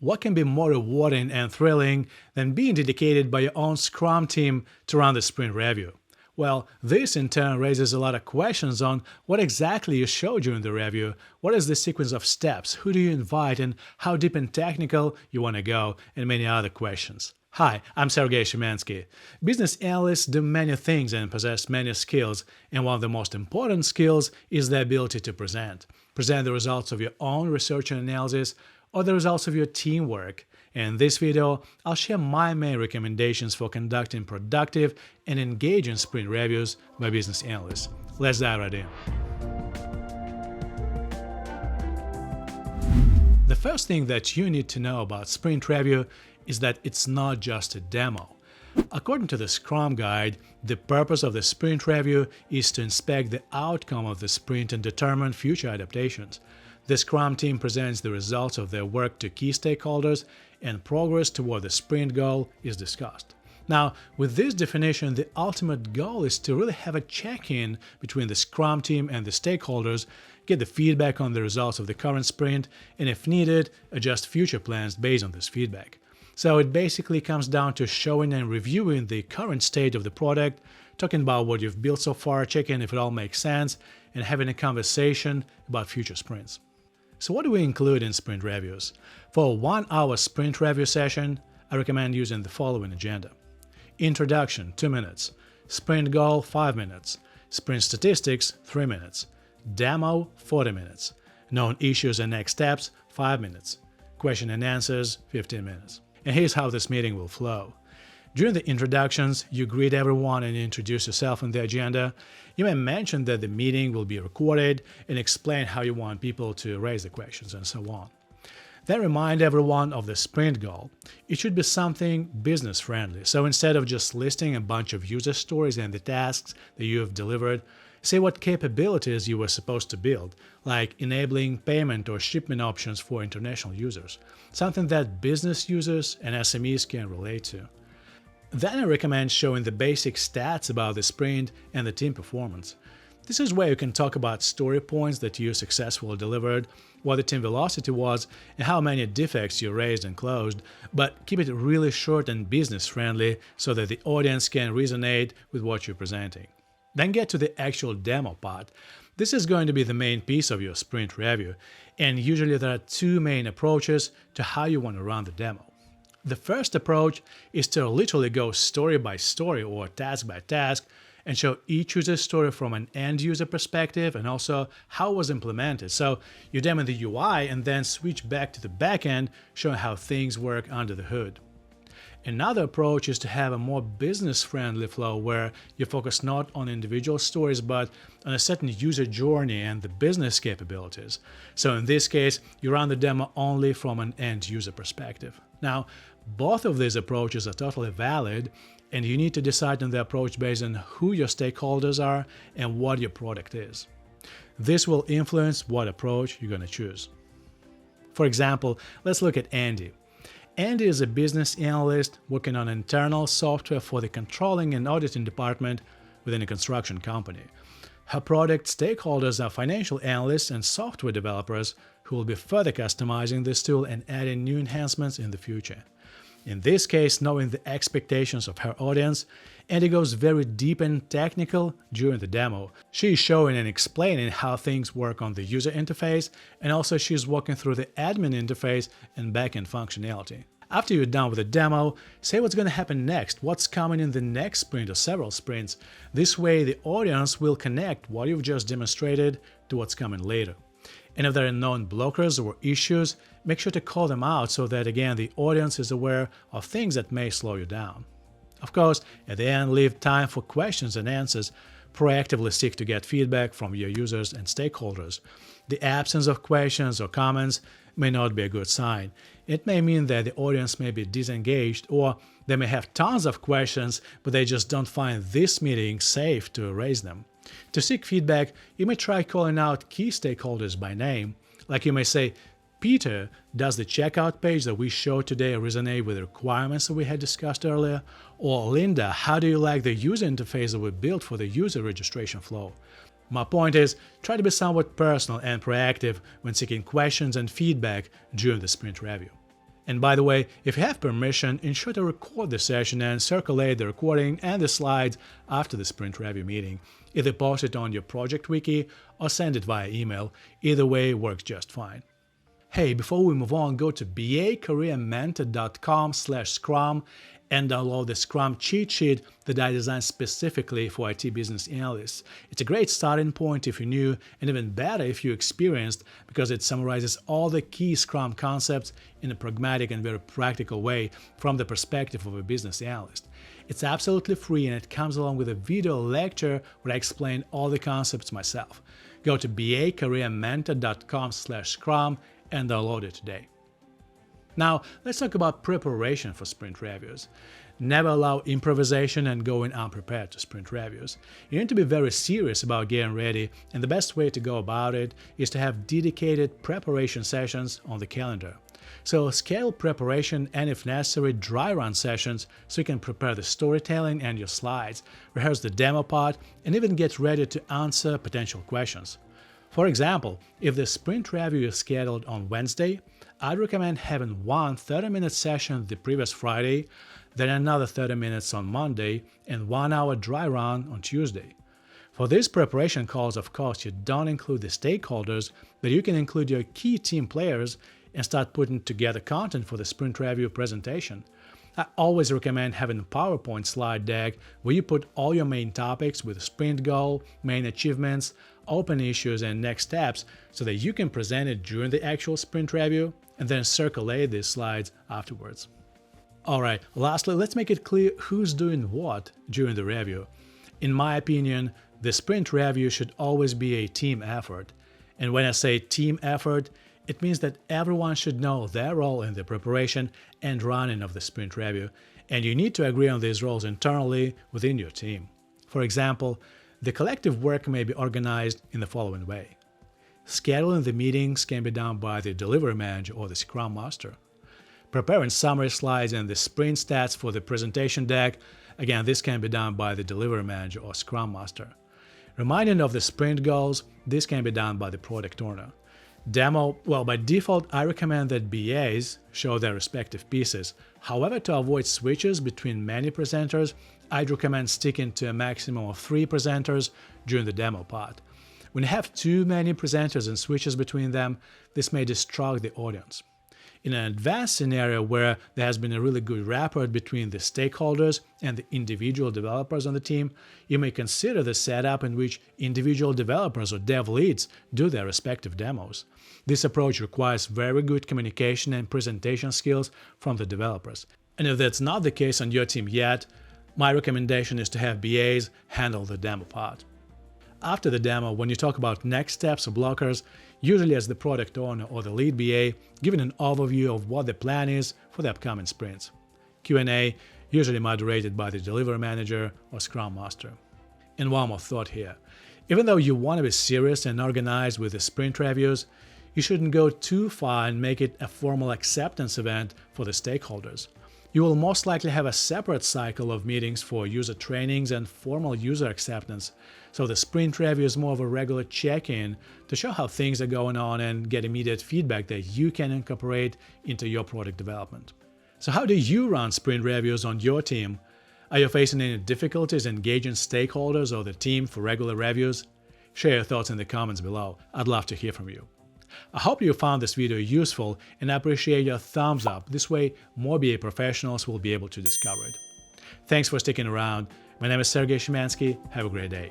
What can be more rewarding and thrilling than being dedicated by your own Scrum team to run the sprint review? Well, this in turn raises a lot of questions on what exactly you show during the review, what is the sequence of steps, who do you invite, and how deep and technical you want to go, and many other questions. Hi, I'm Sergey Shimansky. Business analysts do many things and possess many skills, and one of the most important skills is the ability to present. Present the results of your own research and analysis, or the results of your teamwork. In this video, I'll share my main recommendations for conducting productive and engaging sprint reviews by business analysts. Let's dive right in. The first thing that you need to know about sprint review is that it's not just a demo. According to the Scrum Guide, the purpose of the sprint review is to inspect the outcome of the sprint and determine future adaptations. The Scrum team presents the results of their work to key stakeholders, and progress toward the sprint goal is discussed. Now, with this definition, the ultimate goal is to really have a check-in between the Scrum team and the stakeholders, get the feedback on the results of the current sprint, and if needed, adjust future plans based on this feedback. So it basically comes down to showing and reviewing the current state of the product, talking about what you've built so far, checking if it all makes sense, and having a conversation about future sprints. So what do we include in sprint reviews? For a 1-hour sprint review session, I recommend using the following agenda. Introduction, 2 minutes. Sprint goal, 5 minutes. Sprint statistics, 3 minutes. Demo, 40 minutes. Known issues and next steps, 5 minutes. Question and answers, 15 minutes. And here's how this meeting will flow. During the introductions, you greet everyone and introduce yourself on the agenda. You may mention that the meeting will be recorded and explain how you want people to raise the questions and so on. Then remind everyone of the sprint goal. It should be something business-friendly, so instead of just listing a bunch of user stories and the tasks that you have delivered, say what capabilities you were supposed to build, like enabling payment or shipment options for international users, something that business users and SMEs can relate to. Then I recommend showing the basic stats about the sprint and the team performance. This is where you can talk about story points that you successfully delivered, what the team velocity was, and how many defects you raised and closed, but keep it really short and business-friendly so that the audience can resonate with what you're presenting. Then get to the actual demo part. This is going to be the main piece of your sprint review, and usually there are two main approaches to how you want to run the demo. The first approach is to literally go story by story or task by task and show each user's story from an end-user perspective and also how it was implemented. So you demo the UI and then switch back to the backend, showing how things work under the hood. Another approach is to have a more business-friendly flow where you focus not on individual stories but on a certain user journey and the business capabilities. So in this case, you run the demo only from an end-user perspective. Now, both of these approaches are totally valid, and you need to decide on the approach based on who your stakeholders are and what your product is. This will influence what approach you're going to choose. For example, let's look at Andy. Andy is a business analyst working on internal software for the controlling and auditing department within a construction company. Her product stakeholders are financial analysts and software developers who will be further customizing this tool and adding new enhancements in the future. In this case, knowing the expectations of her audience, Andy goes very deep and technical during the demo. She is showing and explaining how things work on the user interface, and also she's walking through the admin interface and backend functionality. After you're done with the demo, say what's going to happen next, what's coming in the next sprint or several sprints. This way, the audience will connect what you've just demonstrated to what's coming later. And if there are known blockers or issues, make sure to call them out so that, again, the audience is aware of things that may slow you down. Of course, at the end, leave time for questions and answers. Proactively seek to get feedback from your users and stakeholders. The absence of questions or comments may not be a good sign. It may mean that the audience may be disengaged, or they may have tons of questions, but they just don't find this meeting safe to raise them. To seek feedback, you may try calling out key stakeholders by name. Like you may say, Peter, does the checkout page that we showed today resonate with the requirements that we had discussed earlier? Or Linda, how do you like the user interface that we built for the user registration flow? My point is, try to be somewhat personal and proactive when seeking questions and feedback during the sprint review. And by the way, if you have permission, ensure to record the session and circulate the recording and the slides after the sprint review meeting. Either post it on your project wiki or send it via email. Either way works just fine. Hey, before we move on, go to bacareermentor.com/scrum and download the Scrum cheat sheet that I designed specifically for IT business analysts. It's a great starting point if you're new, and even better if you're experienced, because it summarizes all the key Scrum concepts in a pragmatic and very practical way from the perspective of a business analyst. It's absolutely free, and it comes along with a video lecture where I explain all the concepts myself. Go to bacareermentor.com/scrum and download it today. Now, let's talk about preparation for sprint reviews. Never allow improvisation and going unprepared to sprint reviews. You need to be very serious about getting ready, and the best way to go about it is to have dedicated preparation sessions on the calendar. So schedule preparation and, if necessary, dry run sessions so you can prepare the storytelling and your slides, rehearse the demo part, and even get ready to answer potential questions. For example, if the sprint review is scheduled on Wednesday, I'd recommend having one 30-minute session the previous Friday, then another 30 minutes on Monday, and 1 hour dry run on Tuesday. For these preparation calls, of course, you don't include the stakeholders, but you can include your key team players and start putting together content for the sprint review presentation. I always recommend having a PowerPoint slide deck where you put all your main topics with a sprint goal, main achievements, open issues, and next steps so that you can present it during the actual sprint review and then circulate these slides afterwards. Alright, lastly, let's make it clear who's doing what during the review. In my opinion, the sprint review should always be a team effort. And when I say team effort, it means that everyone should know their role in the preparation and running of the sprint review, and you need to agree on these roles internally within your team. For example, the collective work may be organized in the following way. Scheduling the meetings can be done by the delivery manager or the Scrum Master. Preparing summary slides and the sprint stats for the presentation deck, again, this can be done by the delivery manager or Scrum Master. Reminding of the sprint goals, this can be done by the product owner. Demo, well, by default, I recommend that BAs show their respective pieces. However, to avoid switches between many presenters, I'd recommend sticking to a maximum of 3 presenters during the demo part. When you have too many presenters and switches between them, this may distract the audience. In an advanced scenario where there has been a really good rapport between the stakeholders and the individual developers on the team, you may consider the setup in which individual developers or dev leads do their respective demos. This approach requires very good communication and presentation skills from the developers. And if that's not the case on your team yet, my recommendation is to have BAs handle the demo part. After the demo, when you talk about next steps or blockers, usually as the product owner or the lead BA, giving an overview of what the plan is for the upcoming sprints. Q&A, usually moderated by the delivery manager or Scrum Master. And one more thought here. Even though you want to be serious and organized with the sprint reviews, you shouldn't go too far and make it a formal acceptance event for the stakeholders. You will most likely have a separate cycle of meetings for user trainings and formal user acceptance, so the sprint review is more of a regular check-in to show how things are going on and get immediate feedback that you can incorporate into your product development. So how do you run sprint reviews on your team? Are you facing any difficulties engaging stakeholders or the team for regular reviews? Share your thoughts in the comments below. I'd love to hear from you. I hope you found this video useful, and I appreciate your thumbs up. This way, more BA professionals will be able to discover it. Thanks for sticking around. My name is Sergey Shimansky. Have a great day.